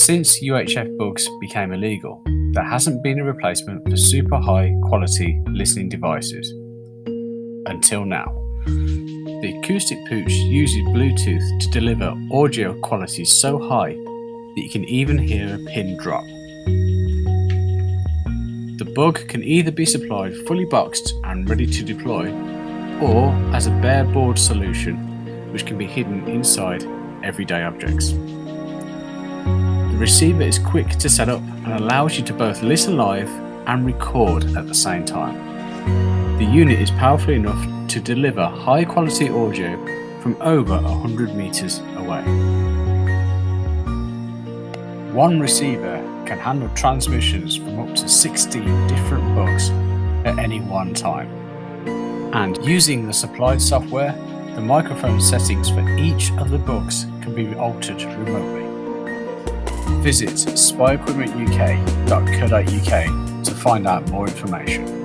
Since UHF bugs became illegal, there hasn't been a replacement for super high quality listening devices. Until now. The Acoustic Pooch uses Bluetooth to deliver audio quality so high that you can even hear a pin drop. The bug can either be supplied fully boxed and ready to deploy, or as a bare board solution which can be hidden inside everyday objects. The receiver is quick to set up and allows you to both listen live and record at the same time. The unit is powerful enough to deliver high quality audio from over 100 meters away. One receiver can handle transmissions from up to 16 different bugs at any one time. And using the supplied software, the microphone settings for each of the bugs can be altered remotely. Visit spyequipmentuk.co.uk to find out more information.